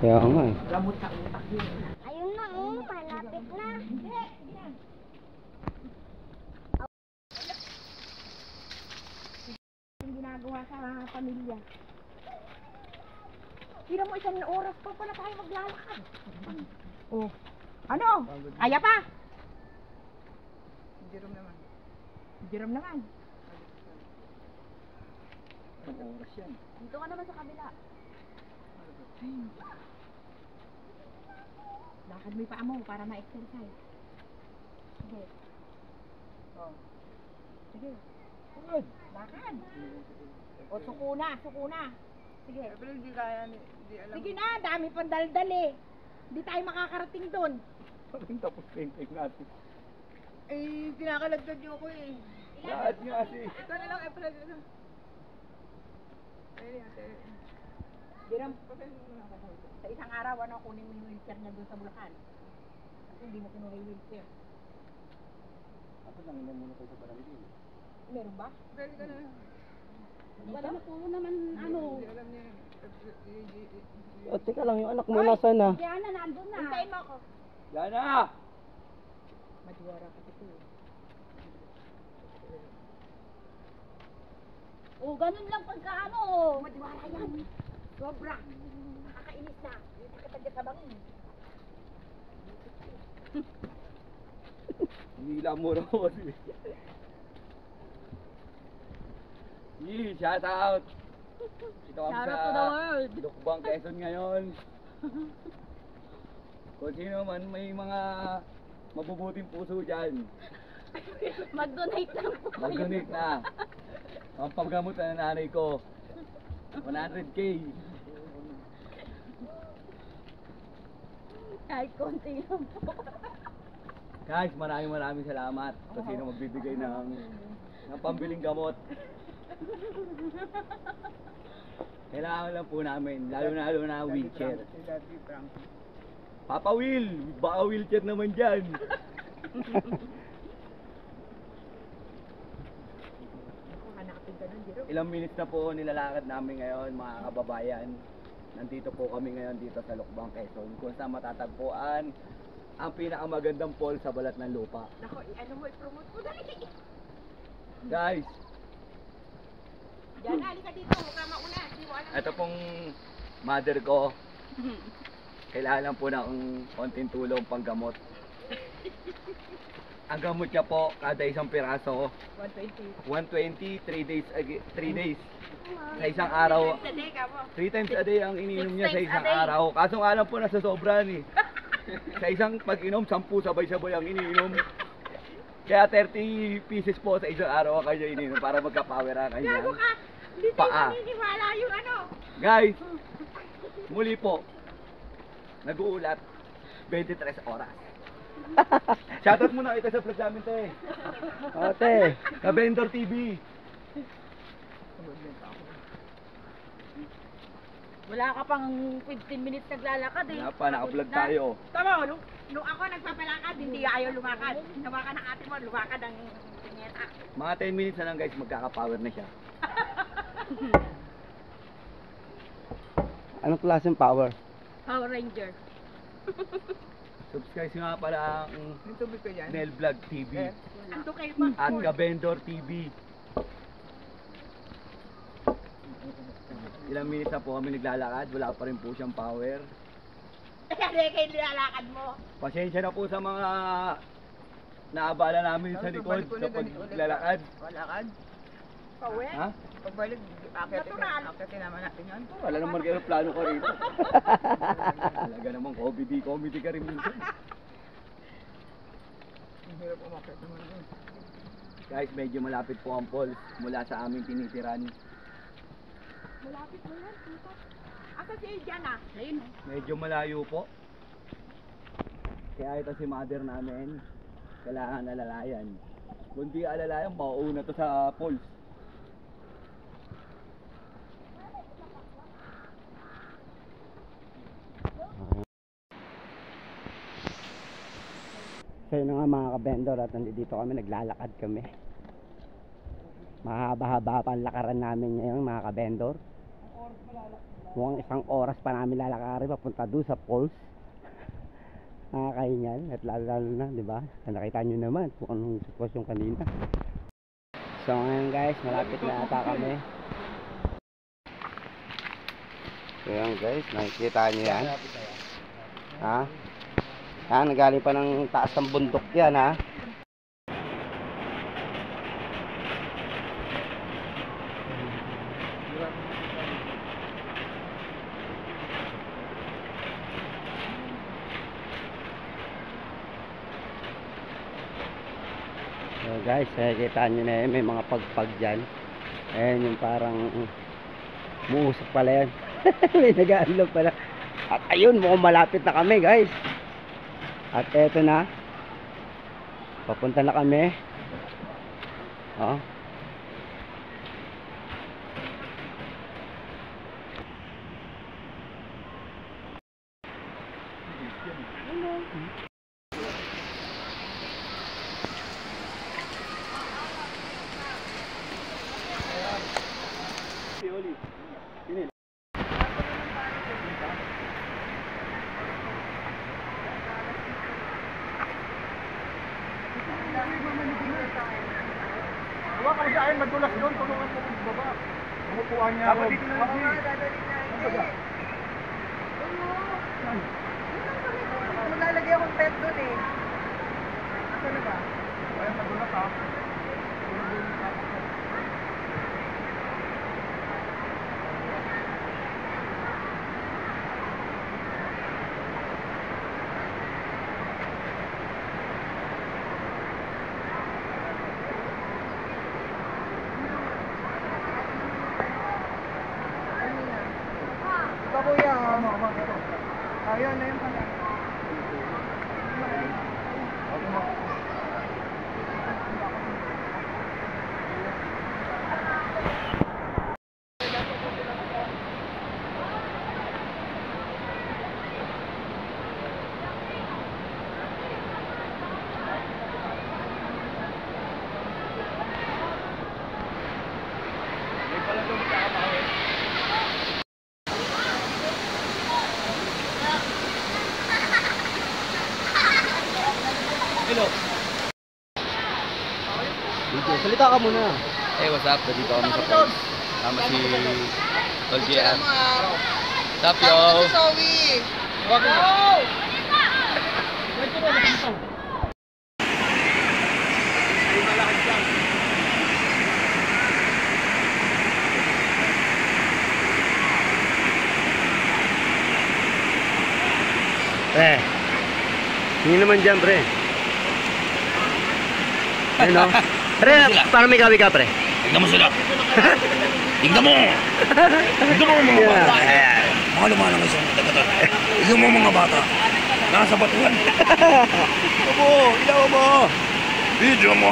Kaya nga eh. Gamot sa utak yun. Ayun na, malapit na. Yung ginagawa sa pamilya. Tira mo 1 oras pa pala tayo maglalakad. Oh. Ano? Kaya pa? Jerome naman. Jerome naman. Ang oras yan. Dito ka naman sa kabila. Lakad mo yung paa mo para ma-exercise. Sige. Oh. Sige. Good. Lakad. O, suko na. Sige. Eh, pero hindi kaya, hindi alam. Sige na, dami pang daldal eh. Hindi tayo makakarating doon. Parang tapos painting natin. Eh, kinakalagdag niyo ako eh. Lahat niyo kasi. Ito na lang, pala dito. Ayun ate. Jerome, sa isang araw, ano, kunin mo yung wheelchair niya doon sa Bulacan. Kasi hindi mo kinuha yung wheelchair. Ako lang ilan muna kayo sa barangay. Meron ba? Pwede ka na. Wala na po naman, ano. Hindi alam niya. O, teka lang, yung anak mo nasaan na? Diana, nandun na. Hintayin mo ako. Yana! Madiwara kasi ito eh. Oh, ganun lang pagka ano. Madiwara yan. Sobra. Nakakainis na. Hindi ka tagya sa bangin. Hila mo raw kasi. Shout out! Ito kami Shout out sa to the world. Lukbang, Quezon ngayon. Kung sino man may mga mabubuting puso dyan, Mag-donate lang po. mag-donate na. Ang paggamot na nanay ko, 100K. Kahit konti lang po. Guys, maraming salamat kung sino magbibigay ng pambiling gamot. Kailangan lang po namin, lalo na wheelchair. Papa Will, baka wheelchair naman dyan. Ilang minutes na po nilalakad namin ngayon mga kababayan. Nandito po kami ngayon dito sa Lukbang, Quezon, kung saan matatagpuan ang pinakamagandang pool sa balat ng lupa. Nako, ano mo, i-promote mo dali. Guys, Diyan, halika dito, huwag ka mauna. Di mo alam. ito pong mother ko. Kailangan po ng konting tulong panggamot. Ang gamot niya po, kada isang piraso, 120. 120, 3 days. Sa isang araw, Today ka mo. 3 times a day ang iniinom 6 niya sa times a isang day. araw. Kaso nga lang po nasa sobra ni. Sa isang pag-inom, 10 sabay-sabay ang iniinom. Kaya 30 pieces po sa isang araw ang kanya iniinom para magka-power ang kanya. Gago ka. Hindi tayo Paa. naniniwala yung ano. Guys, muli po, nag-uulat 23 oras. Shoutout muna ito sa vlog namin, te. Ote. Sa Vendor TV. Wala ka pang 15 minutes naglalakad eh. Wala pa, naka-vlog tayo. Tama, nung ako nagpapalakad, hindi ayaw lumakad. Nawa ka ng ate mo, lumakad ang pinyeta. Mga 10 minutes na lang guys, magkaka-power na siya. Anong klaseng power? Power Ranger. Subscribe nga pala ang Nel Vlog TV Ando kayo pa. at Ka-Vendor TV. Ilang minutes na po kami naglalakad, wala pa rin po siyang power. Kaya kayo nilalakad mo. Pasensya na po sa mga naabala namin sa likod sa paglalakad. Walakad? Pauwi? Ha? Pagbalik, Natural. akitin naman natin yan. Wala naman kayo plano ko rito. Talaga naman comedy ka rin minsan. Ang hirap umakit naman yun. Guys, medyo malapit po ang falls mula sa aming tinitiran. Malapit mo yan, tita. Asa si Adrian ah? Ayun oh. Medyo malayo po. Kaya ito si mother namin, kailangan alalayan. Kung di alalayan, mauuna to sa falls. So yun nga mga ka-vendor, at nandito kami, naglalakad kami. Mahaba-haba pa ang lakaran namin ngayon mga ka-vendor. Mukhang isang oras pa namin lalakarin papunta doon sa falls. Nakakahingan at lalo na, di ba? Nakita nyo naman kung anong sitwasyon kanina. So ngayon guys, malapit na ata kami. So yan guys, nakikita nyo yan. Ha? Yan, nagaling pa ng taas ng bundok yan ha. So guys, kita nyo na yun, may mga pagpag dyan. Ayan yung parang muusok pala yan. May nag-aalog pala. At ayun, mukhang malapit na kami guys. At eto na, papunta na kami. Oh. Huwag ka sa akin, madulas doon, tulungan mo ng baba. Umupuan niya. Dapat dito na lang. Maglalagay akong pet doon eh. Ito na ba? Ay, madulas ha. Ito kuya. Ayun na yung pala. Hello. Salita ka muna. Hey, what's up? Dito kami sa falls. Tama si Tol JR. What's up, yo? Pre, hindi naman dyan pre. Ano? Pre, parang may gabi ka pre. Tignan mo sila. Tignan mo. Tignan mo mga bata. Mga lumalang isang dagatan. Tignan mo mga bata. Nasa batuan. Tignan mo. Ilaw mo. Video mo.